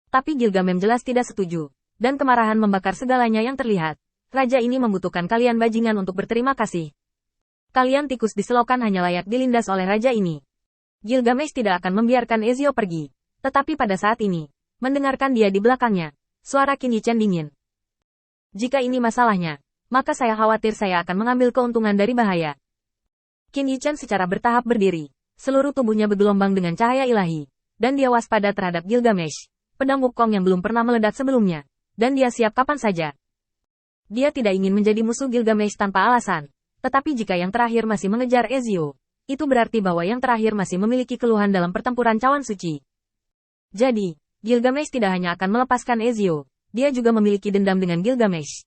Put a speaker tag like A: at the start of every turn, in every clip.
A: Tapi Gilgamesh jelas tidak setuju, dan kemarahan membakar segalanya yang terlihat. Raja ini membutuhkan kalian bajingan untuk berterima kasih. Kalian tikus di selokan hanya layak dilindas oleh raja ini. Gilgamesh tidak akan membiarkan Ezio pergi. Tetapi pada saat ini, mendengarkan dia di belakangnya, suara Qin Yichen dingin. Jika ini masalahnya, maka saya khawatir saya akan mengambil keuntungan dari bahaya. Qin Yichen secara bertahap berdiri, seluruh tubuhnya bergelombang dengan cahaya ilahi, dan dia waspada terhadap Gilgamesh, pedang Wukong yang belum pernah meledak sebelumnya, dan dia siap kapan saja. Dia tidak ingin menjadi musuh Gilgamesh tanpa alasan, tetapi jika yang terakhir masih mengejar Ezio, itu berarti bahwa yang terakhir masih memiliki keluhan dalam pertempuran cawan suci. Jadi, Gilgamesh tidak hanya akan melepaskan Ezio, dia juga memiliki dendam dengan Gilgamesh.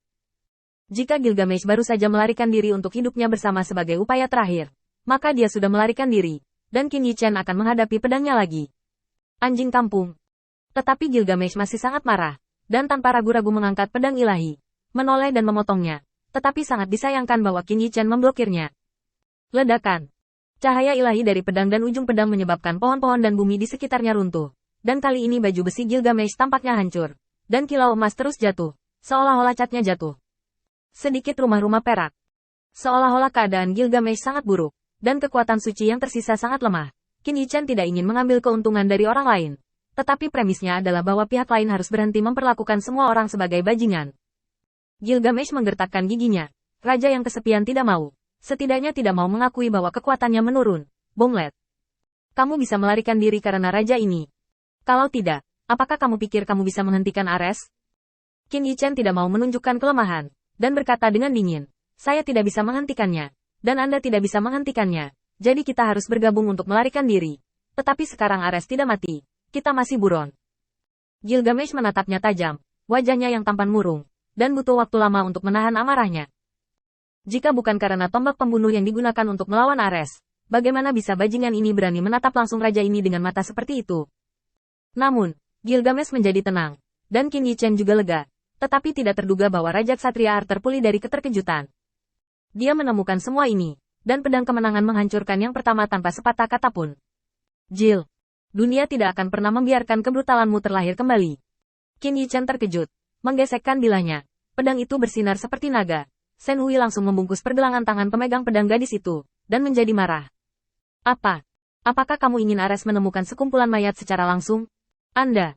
A: Jika Gilgamesh baru saja melarikan diri untuk hidupnya bersama sebagai upaya terakhir, maka dia sudah melarikan diri, dan Qin Yichen akan menghadapi pedangnya lagi. Anjing kampung. Tetapi Gilgamesh masih sangat marah, dan tanpa ragu-ragu mengangkat pedang ilahi, menoleh dan memotongnya, tetapi sangat disayangkan bahwa Qin Yichen memblokirnya. Ledakan. Cahaya ilahi dari pedang dan ujung pedang menyebabkan pohon-pohon dan bumi di sekitarnya runtuh, dan kali ini baju besi Gilgamesh tampaknya hancur, dan kilau emas terus jatuh, seolah-olah catnya jatuh. Sedikit rumah-rumah perak. Seolah-olah keadaan Gilgamesh sangat buruk, dan kekuatan suci yang tersisa sangat lemah. Qin Yichen tidak ingin mengambil keuntungan dari orang lain. Tetapi premisnya adalah bahwa pihak lain harus berhenti memperlakukan semua orang sebagai bajingan. Gilgamesh menggertakkan giginya. Raja yang kesepian tidak mau. Setidaknya tidak mau mengakui bahwa kekuatannya menurun. Bonglet. Kamu bisa melarikan diri karena raja ini. Kalau tidak, apakah kamu pikir kamu bisa menghentikan Ares? Qin Yichen tidak mau menunjukkan kelemahan, dan berkata dengan dingin, saya tidak bisa menghentikannya, dan Anda tidak bisa menghentikannya, jadi kita harus bergabung untuk melarikan diri. Tetapi sekarang Ares tidak mati. Kita masih buron. Gilgamesh menatapnya tajam, wajahnya yang tampan murung, dan butuh waktu lama untuk menahan amarahnya. Jika bukan karena tombak pembunuh yang digunakan untuk melawan Ares, bagaimana bisa bajingan ini berani menatap langsung raja ini dengan mata seperti itu? Namun, Gilgamesh menjadi tenang, dan Qin Yichen juga lega, tetapi tidak terduga bahwa Raja Ksatria Arthur pulih dari keterkejutan. Dia menemukan semua ini, dan pedang kemenangan menghancurkan yang pertama tanpa sepatah kata pun. Jill. Dunia tidak akan pernah membiarkan kebrutalanmu terlahir kembali. Qin Yichen terkejut, menggesekkan bilahnya. Pedang itu bersinar seperti naga. Shen Hui langsung membungkus pergelangan tangan pemegang pedang gadis itu, dan menjadi marah. Apa? Apakah kamu ingin Ares menemukan sekumpulan mayat secara langsung? Anda.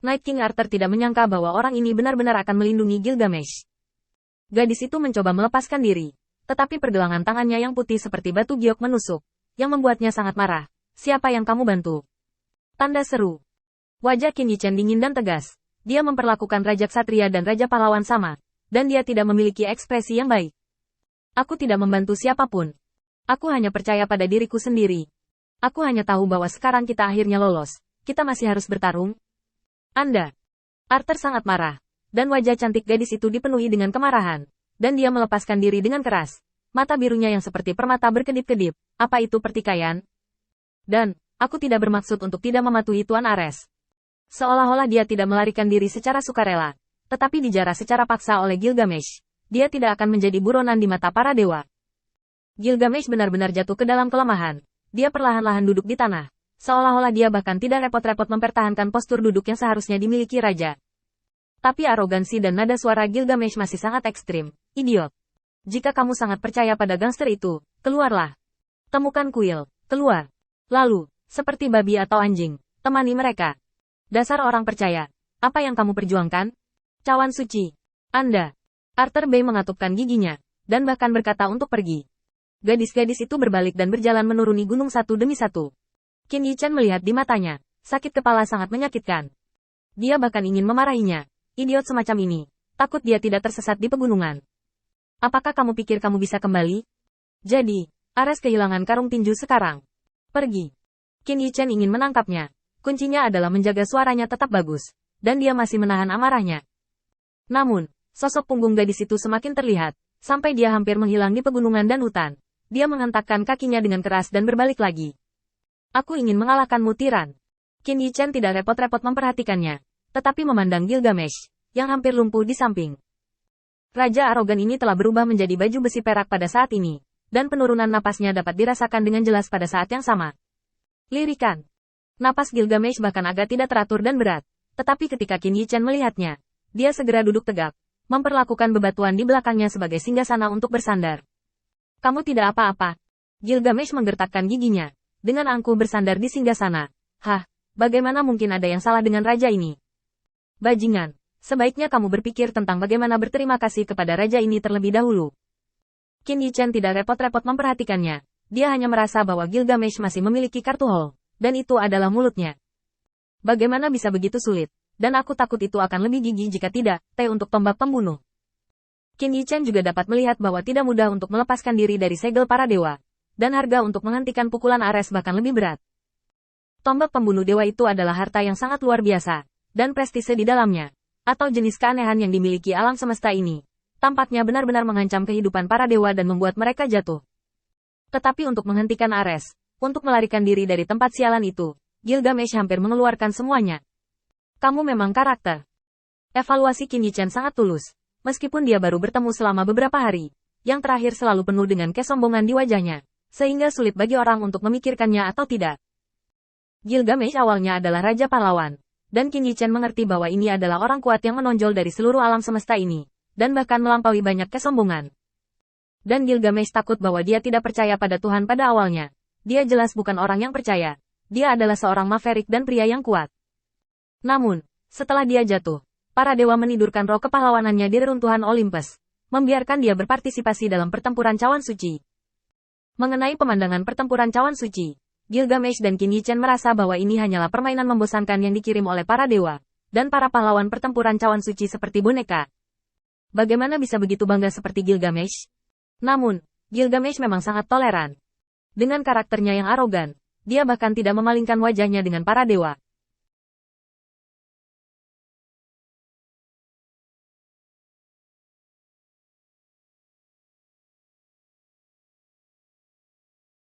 A: Night King Arthur tidak menyangka bahwa orang ini benar-benar akan melindungi Gilgamesh. Gadis itu mencoba melepaskan diri, tetapi pergelangan tangannya yang putih seperti batu giok menusuk, yang membuatnya sangat marah. Siapa yang kamu bantu? Tanda seru. Wajah Qin Yichen dingin dan tegas. Dia memperlakukan Raja Ksatria dan Raja Pahlawan sama, dan dia tidak memiliki ekspresi yang baik. Aku tidak membantu siapapun. Aku hanya percaya pada diriku sendiri. Aku hanya tahu bahwa sekarang kita akhirnya lolos. Kita masih harus bertarung. Anda. Arthur sangat marah, dan wajah cantik gadis itu dipenuhi dengan kemarahan, dan dia melepaskan diri dengan keras. Mata birunya yang seperti permata berkedip-kedip. Apa itu pertikaian? Dan, aku tidak bermaksud untuk tidak mematuhi Tuan Ares. Seolah-olah dia tidak melarikan diri secara sukarela, tetapi dijarah secara paksa oleh Gilgamesh. Dia tidak akan menjadi buronan di mata para dewa. Gilgamesh benar-benar jatuh ke dalam kelemahan. Dia perlahan-lahan duduk di tanah. Seolah-olah dia bahkan tidak repot-repot mempertahankan postur duduk yang seharusnya dimiliki raja. Tapi arogansi dan nada suara Gilgamesh masih sangat ekstrim. Idiot. Jika kamu sangat percaya pada gangster itu, keluarlah. Temukan kuil, keluar. Lalu, seperti babi atau anjing, temani mereka. Dasar orang percaya. Apa yang kamu perjuangkan? Cawan suci. Anda. Arthur Bey mengatupkan giginya, dan bahkan berkata untuk pergi. Gadis-gadis itu berbalik dan berjalan menuruni gunung satu demi satu. Qin Yichen melihat di matanya, sakit kepala sangat menyakitkan. Dia bahkan ingin memarahinya. Idiot semacam ini, takut dia tidak tersesat di pegunungan. Apakah kamu pikir kamu bisa kembali? Jadi, Ares kehilangan karung tinju sekarang. Pergi. Qin Yichen ingin menangkapnya. Kuncinya adalah menjaga suaranya tetap bagus, dan dia masih menahan amarahnya. Namun, sosok punggung gadis itu semakin terlihat, sampai dia hampir menghilang di pegunungan dan hutan. Dia menghentakkan kakinya dengan keras dan berbalik lagi. Aku ingin mengalahkanmu, tiran. Qin Yichen tidak repot-repot memperhatikannya, tetapi memandang Gilgamesh, yang hampir lumpuh di samping. Raja arogan ini telah berubah menjadi baju besi perak pada saat ini, dan penurunan napasnya dapat dirasakan dengan jelas pada saat yang sama. Lirikan. Napas Gilgamesh bahkan agak tidak teratur dan berat. Tetapi ketika Qin Yichen melihatnya, dia segera duduk tegak, memperlakukan bebatuan di belakangnya sebagai singgasana untuk bersandar. Kamu tidak apa-apa. Gilgamesh menggertakkan giginya, dengan angkuh bersandar di singgasana. Hah, bagaimana mungkin ada yang salah dengan raja ini? Bajingan, sebaiknya kamu berpikir tentang bagaimana berterima kasih kepada raja ini terlebih dahulu. Qin Yichen tidak repot-repot memperhatikannya. Dia hanya merasa bahwa Gilgamesh masih memiliki kartu hall, dan itu adalah mulutnya. Bagaimana bisa begitu sulit? Dan aku takut itu akan lebih gigih jika tidak, untuk tombak pembunuh. Qin Yichen juga dapat melihat bahwa tidak mudah untuk melepaskan diri dari segel para dewa. Dan harga untuk menghentikan pukulan Ares bahkan lebih berat. Tombak pembunuh dewa itu adalah harta yang sangat luar biasa, dan prestise di dalamnya, atau jenis keanehan yang dimiliki alam semesta ini. Tampaknya benar-benar mengancam kehidupan para dewa dan membuat mereka jatuh. Tetapi untuk menghentikan Ares, untuk melarikan diri dari tempat sialan itu, Gilgamesh hampir mengeluarkan semuanya. Kamu memang karakter. Evaluasi Qin Yichen sangat tulus. Meskipun dia baru bertemu selama beberapa hari, yang terakhir selalu penuh dengan kesombongan di wajahnya, sehingga sulit bagi orang untuk memikirkannya atau tidak. Gilgamesh awalnya adalah raja pahlawan, dan Qin Yichen mengerti bahwa ini adalah orang kuat yang menonjol dari seluruh alam semesta ini, dan bahkan melampaui banyak kesombongan. Dan Gilgamesh takut bahwa dia tidak percaya pada Tuhan pada awalnya. Dia jelas bukan orang yang percaya. Dia adalah seorang maverick dan pria yang kuat. Namun, setelah dia jatuh, para dewa menidurkan roh kepahlawanannya di reruntuhan Olympus, membiarkan dia berpartisipasi dalam pertempuran cawan suci. Mengenai pemandangan pertempuran cawan suci, Gilgamesh dan Qin Yichen merasa bahwa ini hanyalah permainan membosankan yang dikirim oleh para dewa, dan para pahlawan pertempuran cawan suci seperti boneka. Bagaimana bisa begitu bangga seperti Gilgamesh? Namun, Gilgamesh memang sangat toleran. Dengan karakternya yang arogan, dia bahkan tidak memalingkan wajahnya dengan para dewa.